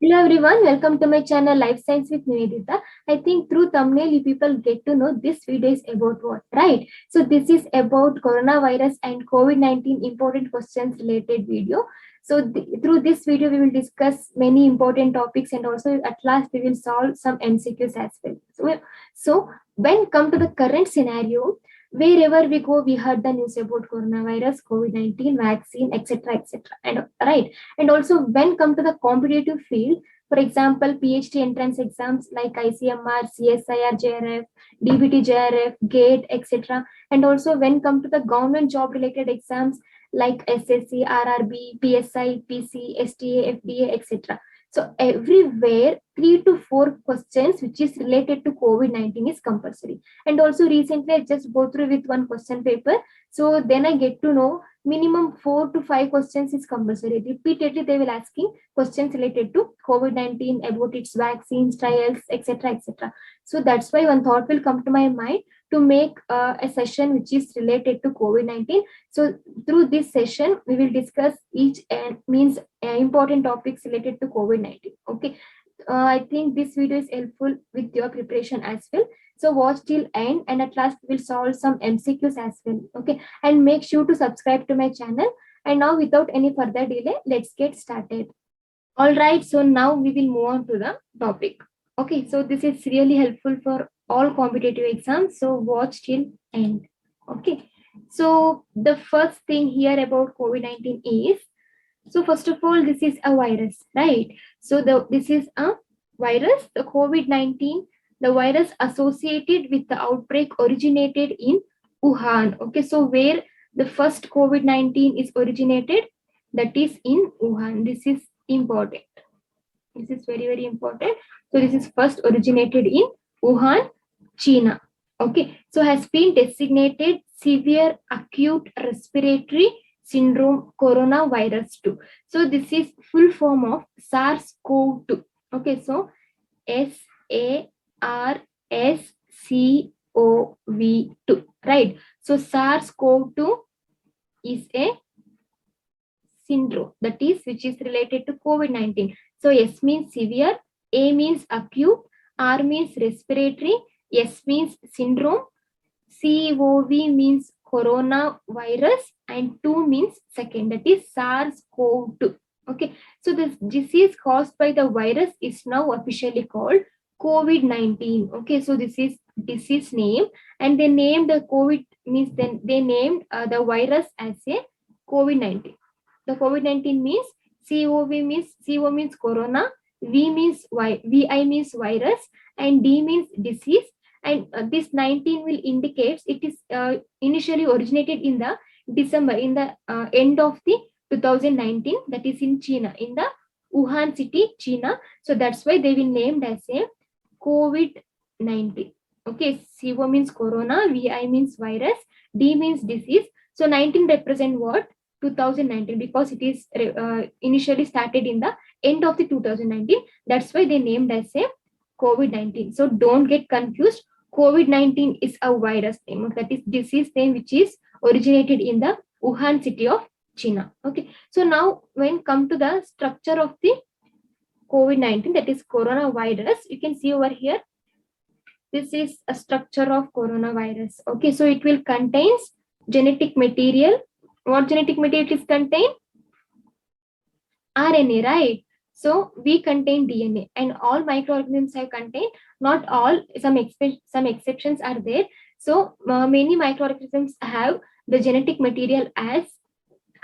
Hello everyone, welcome to my channel Life Science with Nivedita. I think through thumbnail you people get to know this video is about what, right? So this is about coronavirus and COVID-19 important questions related video. So through this video we will discuss many important topics and also at last we will solve some MCQs as well. So when come to the current scenario, wherever we go we heard the news about coronavirus, COVID-19 vaccine, etc., etc. And right, and also when come to the competitive field, for example PhD entrance exams like ICMR, CSIR, JRF, DBT, JRF, GATE, etc. And also when come to the government job related exams like SSC, RRB, PSI, PC, STA, FDA, etc. So everywhere 3 to 4 questions which is related to COVID-19 is compulsory. And also recently I just go through with one question paper, so then I get to know minimum 4 to 5 questions is compulsory. Repeatedly, they will asking questions related to COVID-19, about its vaccines, trials, etc., etc. So that's why one thought will come to my mind to make a session which is related to COVID-19. So through this session, we will discuss each means important topics related to COVID-19. Okay. I think this video is helpful with your preparation as well. So watch till end and at last we'll solve some MCQs as well. Okay, and make sure to subscribe to my channel. And now without any further delay, let's get started. All right, so now we will move on to the topic. Okay, so this is really helpful for all competitive exams. So watch till end. Okay, so the first thing here about COVID-19 is, so first of all, this is a virus, right? So this is a virus, the COVID-19, the virus associated with the outbreak originated in Wuhan. Okay, so where the first COVID-19 is originated, that is in Wuhan. This is important. This is very, very important. So this is first originated in Wuhan, China. Okay, so has been designated severe acute respiratory syndrome coronavirus 2. So this is full form of SARS-CoV-2. Okay, so SARS-CoV-2, right? So SARS-CoV-2 is a syndrome, that is which is related to COVID-19. So S means severe, A means acute, R means respiratory, S means syndrome, CoV means coronavirus, and 2 means second, that is SARS-CoV-2. Okay, so this disease caused by the virus is now officially called COVID-19. Okay, so this is disease name, and they named the COVID means then they named the virus as a COVID-19. The COVID-19 means CO means corona, V means VI means virus, and D means disease. And this 19 will indicate it is initially originated in the December, in the end of the 2019, that is in China, in the Wuhan city, China. So that's why they will named as a COVID-19. Okay, CO means corona, VI means virus, D means disease. So 19 represent what? 2019, because it is initially started in the end of the 2019. That's why they named as a COVID-19. So don't get confused. COVID-19 is a virus name, that is disease name which is originated in the Wuhan city of China. Okay, so now when come to the structure of the COVID-19, that is coronavirus, you can see over here, this is a structure of coronavirus. Okay, so it will contains genetic material. What genetic material is contained? RNA, right? So we contain DNA, and all microorganisms have contained, not all, some exceptions are there. So many microorganisms have the genetic material as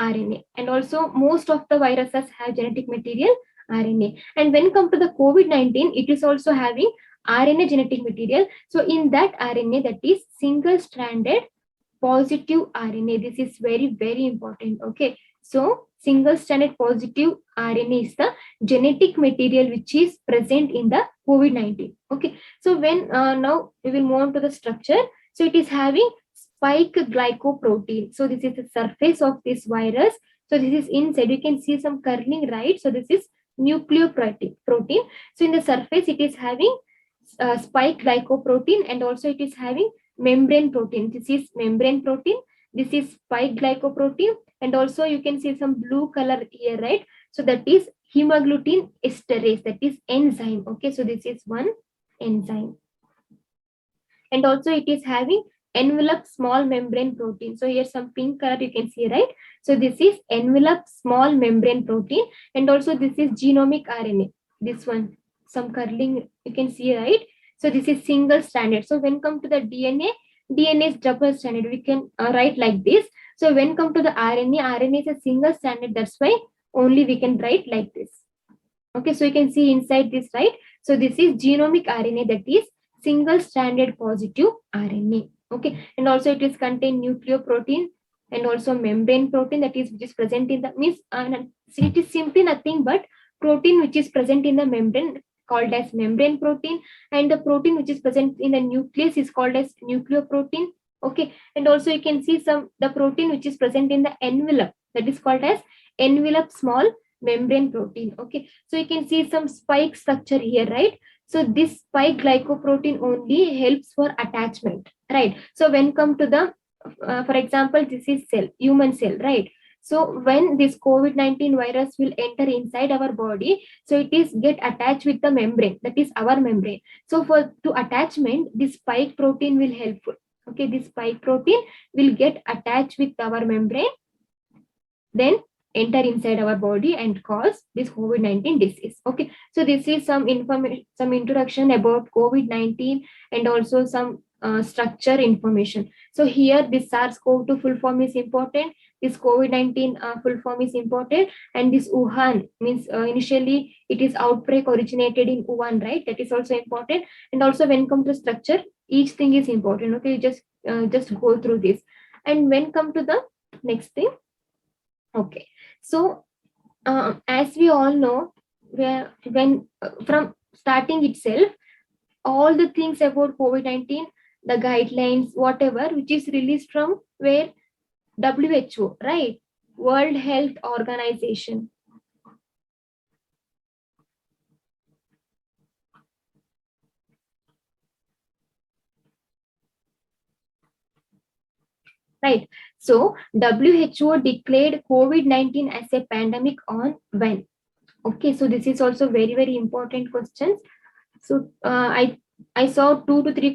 RNA, and also most of the viruses have genetic material RNA. And when come to the COVID-19, it is also having RNA genetic material. So in that RNA, that is single-stranded positive RNA. This is very, very important. Okay, so single-stranded positive RNA is the genetic material which is present in the COVID-19. Okay, so when now we will move on to the structure. So it is having spike glycoprotein. So this is the surface of this virus. So this is inside. You can see some curling, right? So this is nucleoprotein. So in the surface, it is having spike glycoprotein, and also it is having membrane protein. This is membrane protein. This is spike glycoprotein, and also you can see some blue color here, right? So that is hemagglutinin esterase, that is enzyme. Okay, so this is one enzyme. And also it is having envelope small membrane protein. So here some pink color you can see, right? So this is envelope small membrane protein, and also this is genomic RNA. This one, some curling you can see, right? So this is single stranded. So when come to the DNA is double stranded. We can write like this. So when come to the RNA is a single stranded. That's why only we can write like this. Okay, so you can see inside this, right? So this is genomic RNA, that is single stranded positive RNA. Okay, and also it is contain nucleoprotein and also membrane protein, that is which is present in the means it is simply nothing but protein which is present in the membrane called as membrane protein, and the protein which is present in the nucleus is called as nucleoprotein. Okay, and also you can see the protein which is present in the envelope, that is called as envelope small membrane protein. Okay, so you can see some spike structure here, right? So this spike glycoprotein only helps for attachment, right? So when come to the for example, this is human cell, right? So when this COVID-19 virus will enter inside our body, so it is get attached with the membrane, that is our membrane. So for to attachment, this spike protein will helpful. Okay, this spike protein will get attached with our membrane, then enter inside our body and cause this COVID-19 disease. Okay, so this is some information, some introduction about COVID-19 and also some structure information. So here this SARS-CoV-2 full form is important, this COVID-19 full form is important, and this Wuhan means initially it is outbreak originated in Wuhan, right? That is also important. And also when come to structure, each thing is important. Okay, just go through this. And when come to the next thing, okay, so as we all know, when from starting itself, all the things about COVID-19, the guidelines, whatever, which is released from where WHO, right? World Health Organization. Right. So WHO declared COVID-19 as a pandemic on when? Okay, so this is also very, very important questions. So I saw two to three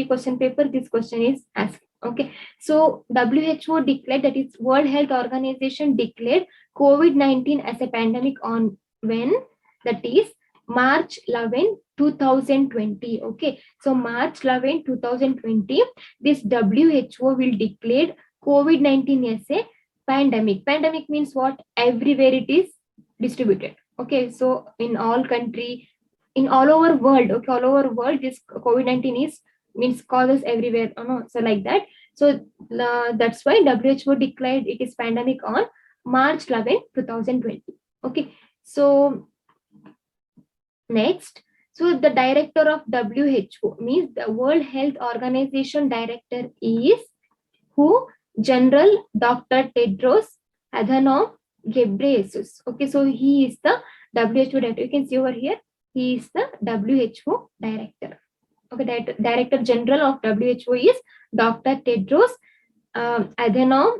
question paper. This question is asked. Okay, so WHO declared, that is World Health Organization declared COVID-19 as a pandemic on when? That is March 11, 2020. Okay, so March 11, 2020, this WHO will declare COVID-19 as a pandemic. Pandemic means what? Everywhere it is distributed. Okay, so in all country, in all over world, okay, all over world, this COVID-19 is means causes everywhere. So like that. So that's why WHO declared it is pandemic on March 11, 2020. Okay, so next, so the director of WHO means the World Health Organization director is who? General Dr. Tedros Adhanom Ghebreyesus. Okay, so he is the WHO director. You can see over here, he is the WHO director. Okay, Director General of WHO is Dr. Tedros Adhanom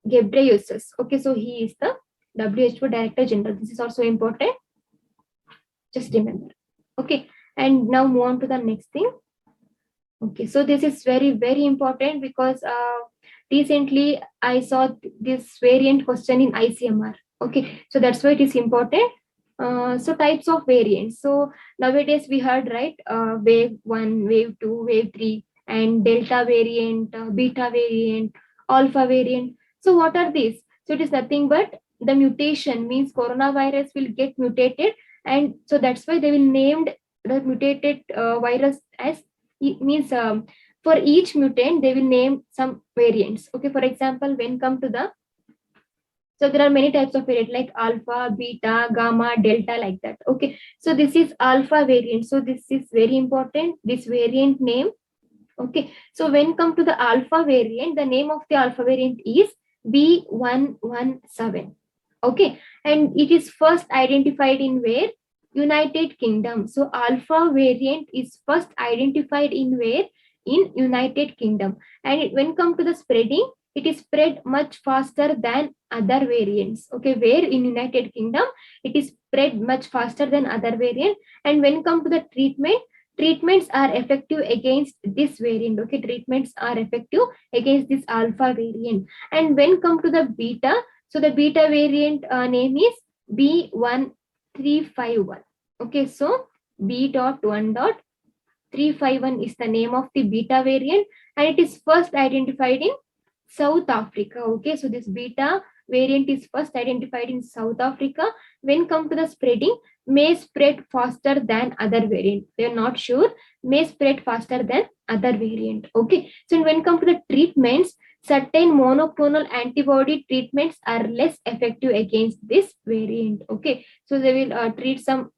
Ghebreyesus. Okay, so he is the WHO Director General. This is also important. Just remember. Okay, and now move on to the next thing. Okay, so this is very, very important because recently I saw this variant question in ICMR. Okay, so that's why it is important. So types of variants. So nowadays we heard, right, wave 1, wave 2, wave 3, and delta variant, beta variant, alpha variant. So what are these? So it is nothing but the mutation, means coronavirus will get mutated, and so that's why they will named the mutated virus as, it means for each mutant they will name some variants. Okay, for example, when come to the, so there are many types of variant like alpha, beta, gamma, delta, like that. Okay, so this is alpha variant. So this is very important, this variant name. Okay, so when come to the alpha variant, the name of the alpha variant is B117. Okay, and it is first identified in where? United Kingdom. So alpha variant is first identified in where? In United Kingdom. And when come to the spreading, it is spread much faster than other variants. Okay, where in United Kingdom it is spread much faster than other variant. And when come to the treatment, treatments are effective against this variant. Okay, treatments are effective against this alpha variant. And when come to the beta, so the beta variant name is B1351. Okay, so B.1.351 is the name of the beta variant, and it is first identified in South Africa. Okay, so this beta variant is first identified in South Africa. When come to the spreading, may spread faster than other variant. They are not sure, may spread faster than other variant. Okay, so when come to the treatments, certain monoclonal antibody treatments are less effective against this variant. Okay, so they will treat some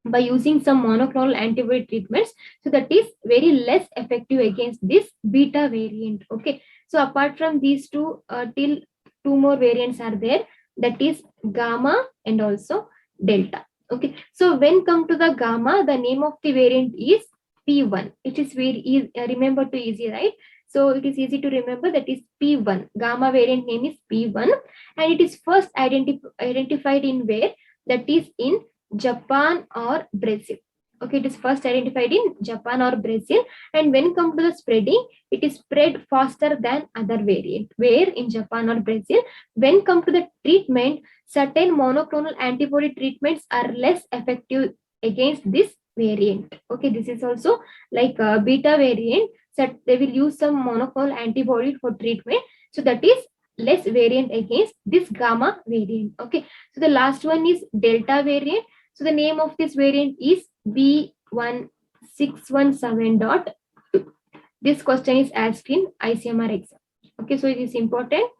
by using some monoclonal antibody treatments, so that is very less effective against this beta variant. Okay, so apart from these two, till two more variants are there, that is gamma and also delta. Okay, so when come to the gamma, the name of the variant is P1. It is very easy, remember to easy, right? So it is easy to remember, that is P1. Gamma variant name is P1, and it is first identified in where, that is in Japan or Brazil. Okay, it is first identified in Japan or Brazil. And when come to the spreading, it is spread faster than other variant, where in Japan or Brazil. When come to the treatment, certain monoclonal antibody treatments are less effective against this variant. Okay, this is also like a beta variant, so they will use some monoclonal antibody for treatment, so that is less variant against this gamma variant. Okay, so the last one is delta variant. So the name of this variant is B1617.2. This question is asked in ICMR exam. Okay, so it is important.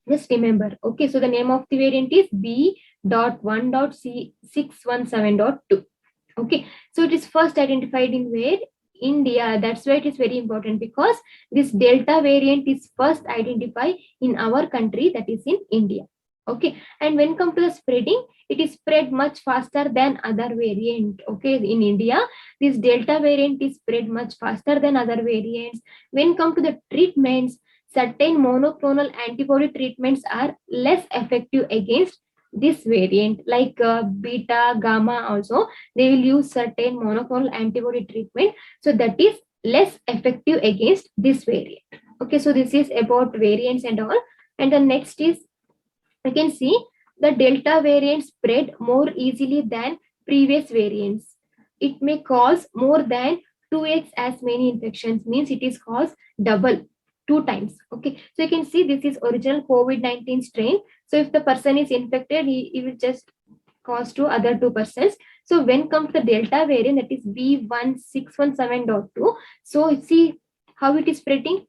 Just remember. Okay, so the name of the variant is B.1.617.2. Okay, so it is first identified in where? India. That's why it is very important, because this delta variant is first identified in our country, that is in India. Okay, and when come to the spreading, it is spread much faster than other variant. Okay, in India, this delta variant is spread much faster than other variants. When come to the treatments, certain monoclonal antibody treatments are less effective against this variant, like beta, gamma also, they will use certain monoclonal antibody treatment, so that is less effective against this variant. Okay, so this is about variants and all. And the next is, you can see the delta variant spread more easily than previous variants. It may cause more than 2x as many infections, means it is caused double, 2 times. Okay, so you can see this is original COVID-19 strain. So if the person is infected, he will just cause to other 2%. So when come to the delta variant, that is B1617.2, so see how it is spreading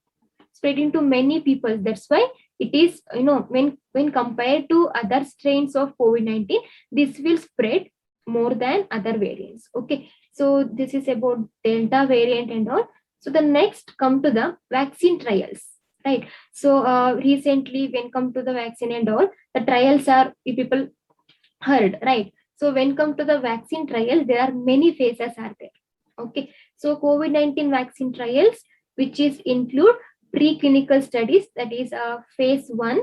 to many people. That's why it is, when compared to other strains of COVID-19, this will spread more than other variants. Okay, so this is about delta variant and all. So the next come to the vaccine trials, right? So recently when come to the vaccine and all, the trials are, if people heard, right? So when come to the vaccine trial, there are many phases are there. Okay, so COVID-19 vaccine trials, which is include preclinical studies, that is phase 1,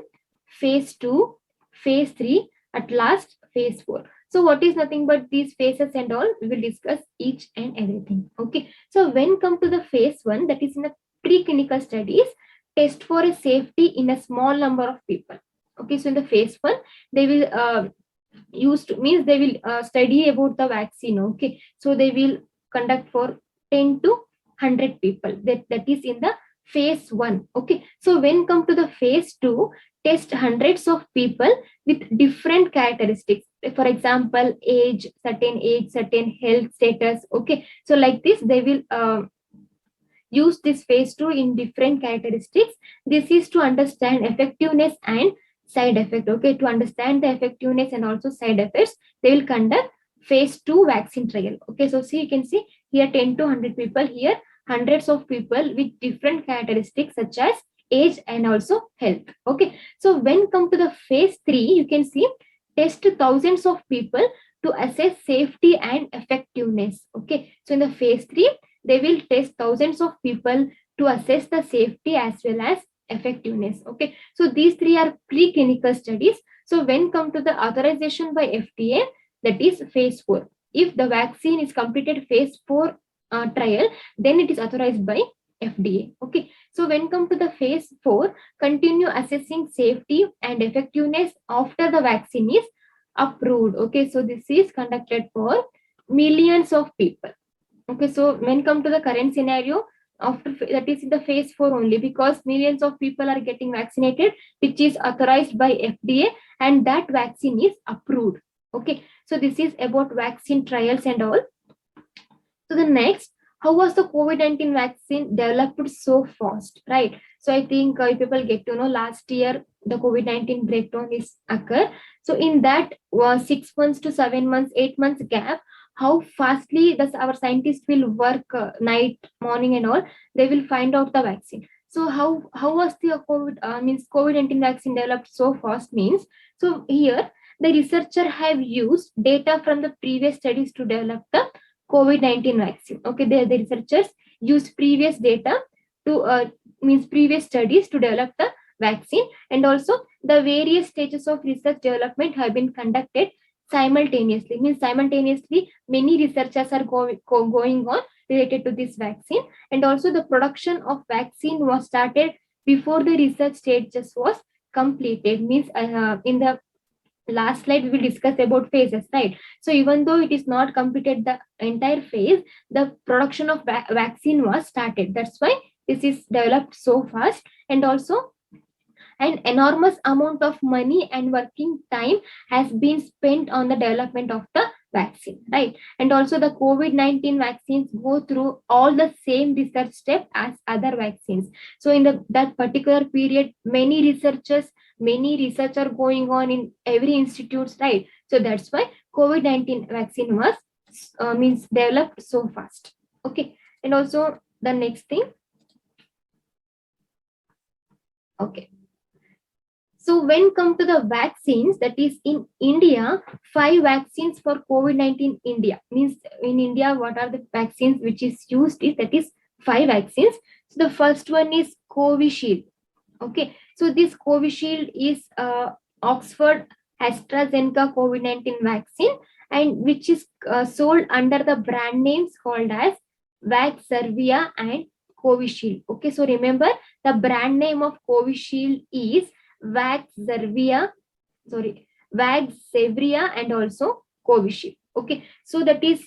phase 2, phase 3, at last phase 4. So what is nothing but these phases and all, we will discuss each and everything. Okay, so when come to the phase 1, that is in the preclinical studies, test for a safety in a small number of people. Okay, so in the phase 1, they will means they will study about the vaccine. Okay, so they will conduct for 10 to 100 people, that is in the phase 1. Okay, so when come to the phase 2, test hundreds of people with different characteristics, for example age, certain health status. Okay, so like this they will use this phase 2 in different characteristics. This is to understand effectiveness and side effect. Okay, to understand the effectiveness and also side effects, they will conduct phase 2 vaccine trial. Okay, so see, you can see here 10 to 100 people, here hundreds of people with different characteristics such as age and also health. Okay, so when come to the phase 3, you can see test thousands of people to assess safety and effectiveness. Okay, so in the phase 3, they will test thousands of people to assess the safety as well as effectiveness. Okay, so these three are preclinical studies. So when come to the authorization by FDA, that is phase 4. If the vaccine is completed phase 4 trial, then it is authorized by FDA. Okay, so when come to the phase 4, continue assessing safety and effectiveness after the vaccine is approved. Okay, so this is conducted for millions of people. Okay, so when come to the current scenario, after that is in the phase 4 only, because millions of people are getting vaccinated, which is authorized by FDA, and that vaccine is approved. Okay, so this is about vaccine trials and all. So the next, how was the COVID-19 vaccine developed so fast, right? So I think people get to know last year the COVID-19 breakdown is occur. So in that 6 months to 7 months, 8 months gap, how fastly does our scientists will work night, morning, and all, they will find out the vaccine. So how was the COVID-19 vaccine developed so fast means, so here the researcher have used data from the previous studies to develop the COVID-19 vaccine. Okay, the researchers used previous data to previous studies to develop the vaccine, and also the various stages of research development have been conducted simultaneously. Means simultaneously many researchers are going on related to this vaccine, and also the production of vaccine was started before the research stages was completed. Means in the last slide we will discuss about phases, right? So even though it is not completed the entire phase, the production of vaccine was started. That's why this is developed so fast, and also an enormous amount of money and working time has been spent on the development of the vaccine, right? And also the COVID-19 vaccines go through all the same research step as other vaccines. So in that particular period, many research are going on in every institutes, right? So that's why COVID-19 vaccine was developed so fast. Okay, and also the next thing. Okay, so when come to the vaccines, that is in India, 5 vaccines for COVID-19 India. Means in India, what are the vaccines which is used is, that is 5 vaccines. So the first one is Covishield. Okay, so this Covishield is Oxford AstraZeneca COVID-19 vaccine, and which is sold under the brand names called as Vaxzevria and Covishield. Okay, so remember the brand name of Covishield is Vaxzevria and also Covishield. Okay, so that is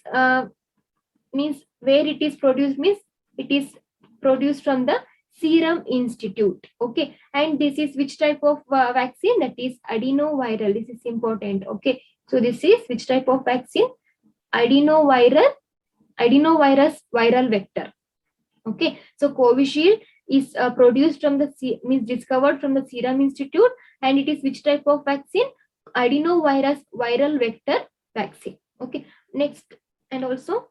means where it is produced, means it is produced from the Serum Institute. Okay, and this is which type of vaccine? That is adenoviral. This is important. Okay, so this is which type of vaccine? Adenovirus viral vector. Okay, so Covishield is produced from the discovered from the Serum Institute, and it is which type of vaccine? Adenovirus viral vector vaccine. Okay, next, and also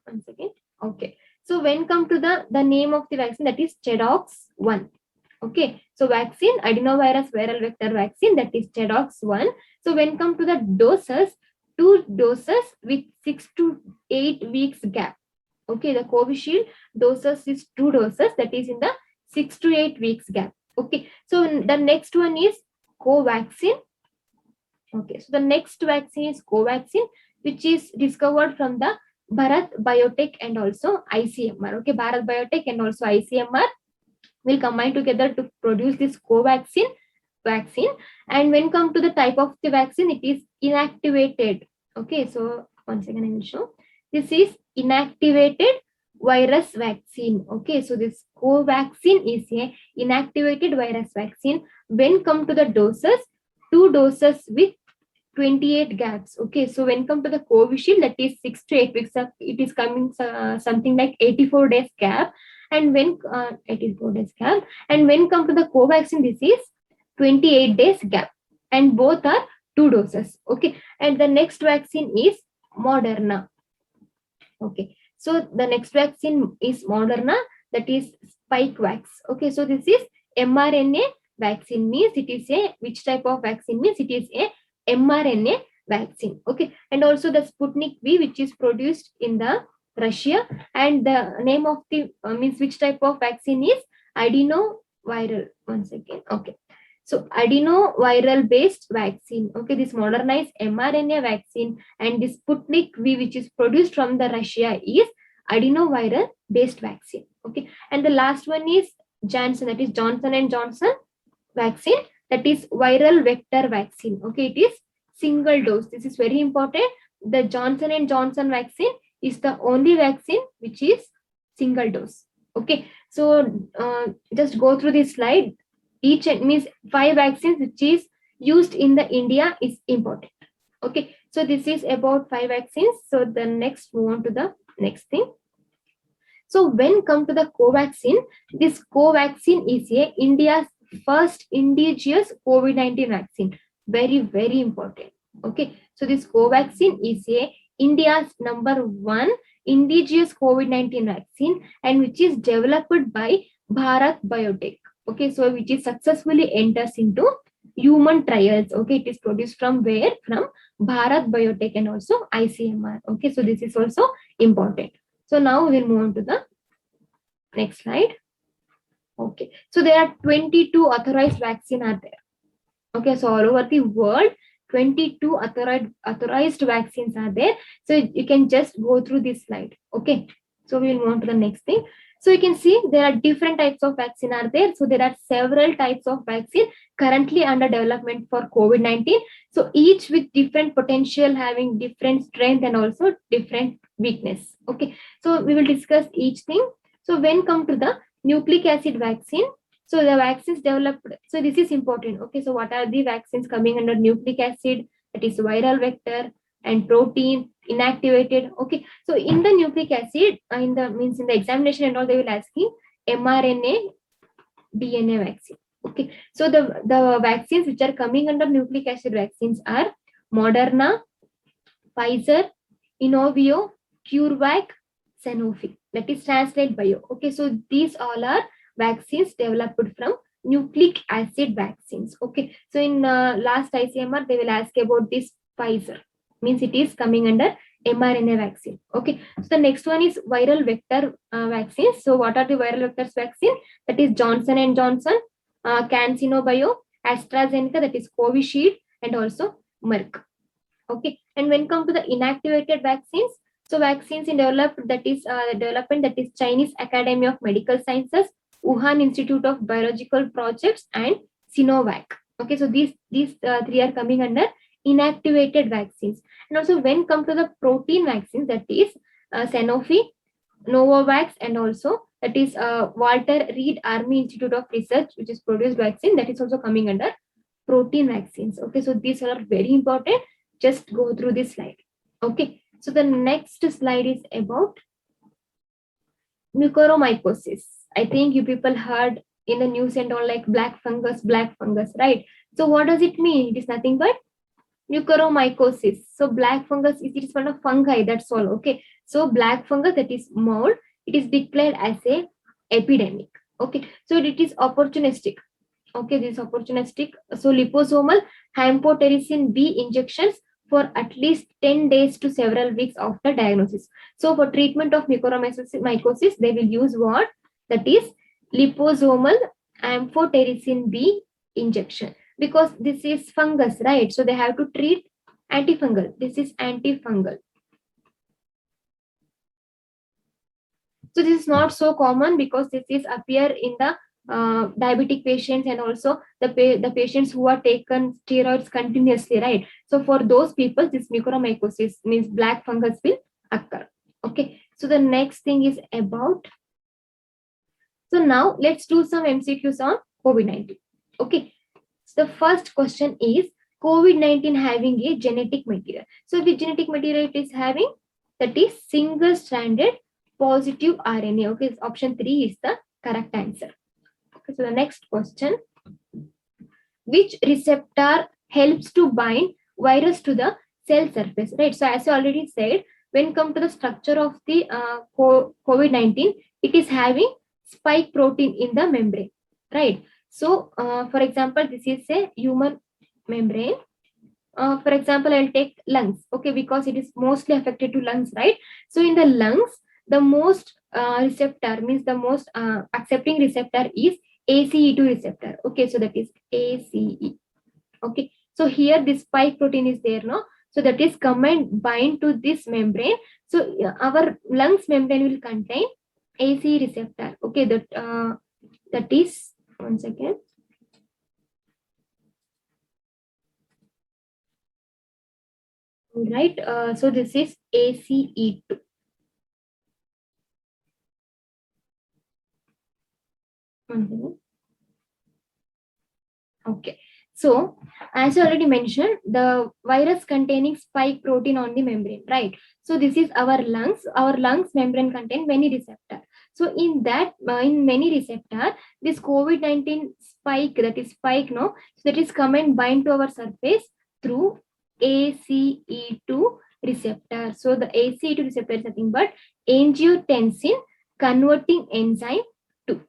one second. Okay, so when come to the name of the vaccine, that is ChAdOx1. Okay, so vaccine adenovirus viral vector vaccine, that is ChAdOx1. So when come to the doses, 2 doses with 6 to 8 weeks gap. Okay, the Covishield doses is 2 doses, that is in the 6 to 8 weeks gap. Okay, so the next one is Covaxin. Okay, so the next vaccine is Covaxin, which is discovered from the Bharat Biotech and also ICMR. Okay, Bharat Biotech and also ICMR will combine together to produce this Covaxin vaccine. And when come to the type of the vaccine, it is inactivated. Okay, so once again I will show. This is inactivated virus vaccine. Okay, so this Covaxin is a inactivated virus vaccine. When come to the doses, 2 doses with 28 gaps. Okay, so when come to the Covishield, that is 6 to 8 weeks, it is coming something like 84 days gap. And when 84 days gap, and when come to the Covaxin, this is 28 days gap, and both are 2 doses. Okay, and the next vaccine is Moderna. Okay, so the next vaccine is Moderna, that is Spikevax. Okay, so this is mRNA vaccine, means it is a which type of vaccine? Means it is a mRNA vaccine. Okay, and also the Sputnik V, which is produced in the Russia, and the name of the means which type of vaccine is adenoviral. One second. Okay. So adenoviral based vaccine. Okay, this modernized mRNA vaccine and this Sputnik V, which is produced from the Russia, is adenoviral based vaccine. Okay, and the last one is Janssen, that is Johnson and Johnson vaccine, that is viral vector vaccine. Okay, it is single dose. This is very important. The Johnson and Johnson vaccine is the only vaccine which is single dose. Okay, so just go through this slide. Each means 5 vaccines which is used in the India is important. Okay, so this is about 5 vaccines. So the next, move on to the next thing. So when come to the Covaxin, this Covaxin is a India's first indigenous COVID-19 vaccine. Very, very important. Okay, so this Covaxin is a India's #1 indigenous COVID-19 vaccine, and which is developed by Bharat Biotech. Okay, so which is successfully enters into human trials. Okay, it is produced from where? From Bharat Biotech and also ICMR. Okay, so this is also important. So now we'll move on to the next slide. Okay, so there are 22 authorized vaccine are there. Okay, so all over the world, 22 authorized vaccines are there. So you can just go through this slide. Okay, so we'll move on to the next thing. So you can see there are different types of vaccine are there. So there are several types of vaccine currently under development for COVID-19. So each with different potential, having different strength and also different weakness. Okay, so we will discuss each thing. So when come to the nucleic acid vaccine, so the vaccines developed, so this is important. Okay, so what are the vaccines coming under nucleic acid? That is viral vector and protein inactivated. Okay, so in the nucleic acid, in the examination and all, they will ask you mRNA DNA vaccine. Okay, so the vaccines which are coming under nucleic acid vaccines are Moderna, Pfizer, Inovio, CureVac, Sanofi. That is Translate Bio. Okay, so these all are vaccines developed from nucleic acid vaccines. Okay, so in last ICMR, they will ask about this Pfizer, means it is coming under mRNA vaccine. Okay, so the next one is viral vector vaccines. So what are the viral vectors vaccine? That is Johnson and Johnson, CanSino Bio, AstraZeneca, that is Covishield, and also Merck. Okay, and when come to the inactivated vaccines, so vaccines in development, that is Chinese Academy of Medical Sciences, Wuhan Institute of Biological Projects, and Sinovac. Okay, so these three are coming under inactivated vaccines. And also when come to the protein vaccines, that is Sanofi, Novavax, and also that is Walter Reed Army Institute of Research, which is produced vaccine, that is also coming under protein vaccines. Okay, so these are very important. Just go through this slide. Okay, so the next slide is about mucormycosis. I think you people heard in the news and all, like black fungus, right? So what does it mean? It is nothing but mucormycosis. So black fungus is one of fungi, that's all. Okay, so black fungus, that is mold, it is declared as a epidemic. Okay, so it is opportunistic. Okay, this is opportunistic. So liposomal amphotericin B injections for at least 10 days to several weeks after diagnosis. So for treatment of mucormycosis, they will use what? That is liposomal amphotericin B injection, because this is fungus, right? So they have to treat antifungal. This is antifungal. So this is not so common because this is appear in the diabetic patients and also the patients who are taken steroids continuously, right? So for those people, this mucormycosis means black fungus will occur. Okay, so the next thing is about, so now let's do some MCQs on COVID-19. Okay, so the first question is COVID-19 having a genetic material. So the genetic material it is having, that is single-stranded positive RNA. Okay, option 3 is the correct answer. Okay, so the next question, which receptor helps to bind virus to the cell surface, right? So as I already said, when come to the structure of the COVID-19, it is having spike protein in the membrane, right? So for example, this is a human membrane. For example, I'll take lungs, okay, because it is mostly affected to lungs, right? So in the lungs, the most receptor means the most accepting receptor is ACE2 receptor. Okay, so that is ACE. Okay, so here this spike protein is there, no? So that is come and bind to this membrane. So our lungs membrane will contain ACE receptor. Okay, that is, one second. Right, so this is ACE2. Okay, so as I already mentioned, the virus containing spike protein on the membrane, right? So this is our lungs. Our lungs membrane contain many receptor. So in that, in many receptor, this COVID-19 spike, that is spike, no, so that is come and bind to our surface through ACE2 receptor. So the ACE2 receptor is nothing but angiotensin converting enzyme 2.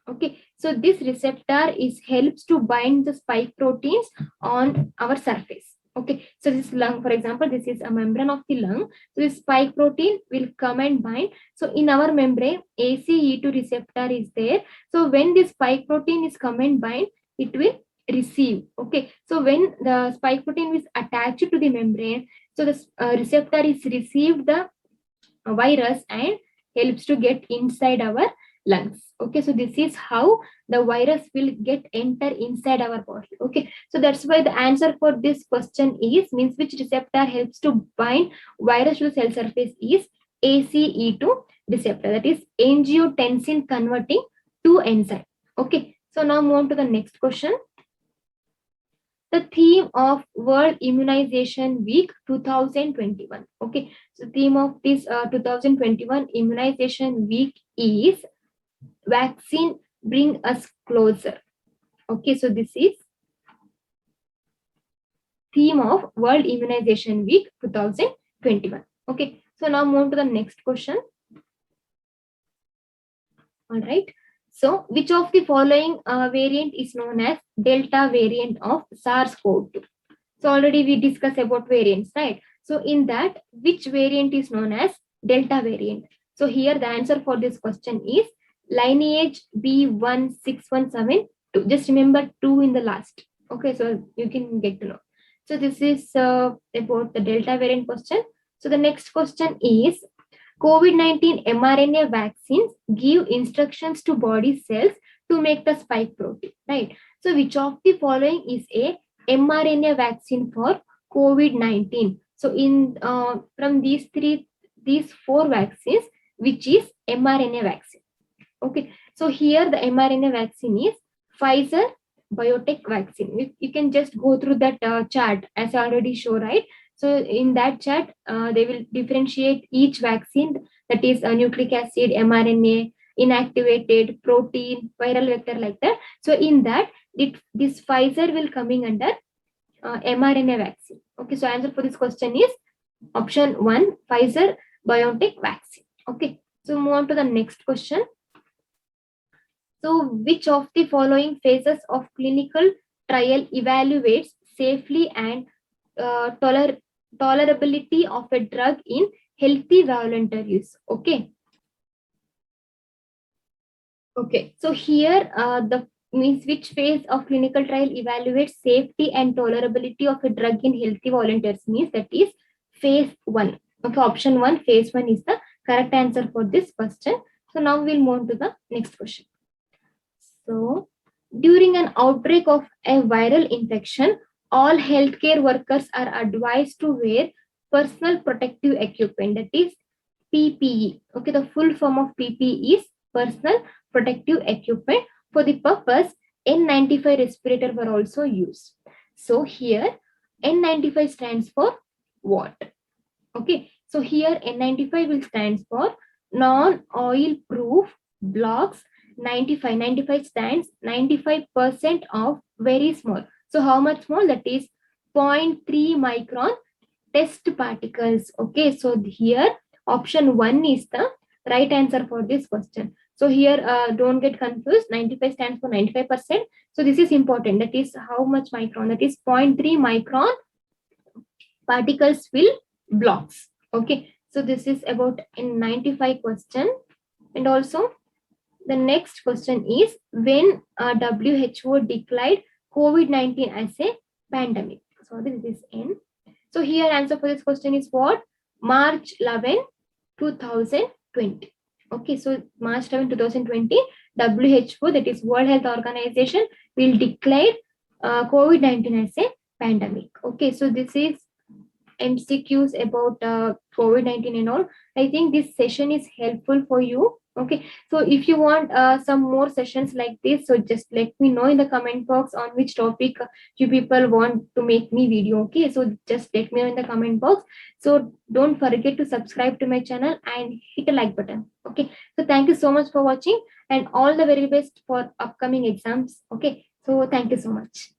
Okay, so this receptor is helps to bind the spike proteins on our surface. Okay, so this lung, for example, this is a membrane of the lung. So this spike protein will come and bind. So in our membrane, ACE2 receptor is there. So when this spike protein is come and bind, it will receive. Okay, so when the spike protein is attached to the membrane, so the receptor is received the virus and helps to get inside our lungs. Okay, so this is how the virus will get enter inside our body. Okay, so that's why the answer for this question is, means which receptor helps to bind virus to the cell surface is ACE2 receptor, that is angiotensin converting 2 enzyme. Okay, so now move on to the next question. The theme of World Immunization Week 2021. Okay, so theme of this 2021 Immunization Week is vaccine bring us closer. Okay, so this is theme of World Immunization Week 2021. Okay, so now move to the next question. All right. So, which of the following variant is known as Delta variant of SARS-CoV-2? So, already we discussed about variants, right? So, in that, which variant is known as Delta variant? So, here the answer for this question is lineage B1617. Just remember 2 in the last. Okay, so you can get to know. So, this is about the Delta variant question. So, the next question is, COVID-19 mRNA vaccines give instructions to body cells to make the spike protein, right? So which of the following is a mRNA vaccine for COVID-19? So in from these 4 vaccines, which is mRNA vaccine? Okay, so here the mRNA vaccine is Pfizer BioNTech vaccine. You can just go through that chart as I already show, right? So in that chart, they will differentiate each vaccine, that is a nucleic acid, mRNA, inactivated, protein, viral vector, like that. So in that, this Pfizer will coming under mRNA vaccine. Okay, so answer for this question is option 1, Pfizer BioNTech vaccine. Okay, so move on to the next question. So which of the following phases of clinical trial evaluates safely and tolerability of a drug in healthy volunteer use? Okay. Okay. So here the means which phase of clinical trial evaluates safety and tolerability of a drug in healthy volunteers means that is phase 1. Okay. Option 1, phase 1 is the correct answer for this question. So now we'll move on to the next question. So during an outbreak of a viral infection, all healthcare workers are advised to wear personal protective equipment, that is PPE. Okay, the full form of PPE is personal protective equipment. For the purpose, N95 respirator were also used. So here N95 stands for what? Okay, so here N95 will stand for non-oil proof blocks 95. 95 stands 95% of very small. So how much small? That is 0.3 micron test particles. Okay, so here option 1 is the right answer for this question. So here don't get confused. 95 stands for 95%. So this is important. That is how much micron? That is 0.3 micron particles will blocks. Okay, So this is about in 95 question. And also the next question is when WHO declared COVID-19 as a pandemic. So this is N. So here answer for this question is what? March 11, 2020. Okay, so March 11, 2020, WHO, that is World Health Organization, will declare COVID-19 as a pandemic. Okay, so this is MCQs about COVID-19 and all. I think this session is helpful for you. Okay, so if you want some more sessions like this, so just let me know in the comment box on which topic you people want to make me video. Okay, so just let me know in the comment box. So don't forget to subscribe to my channel and hit a like button. Okay, so thank you so much for watching and all the very best for upcoming exams. Okay, so thank you so much.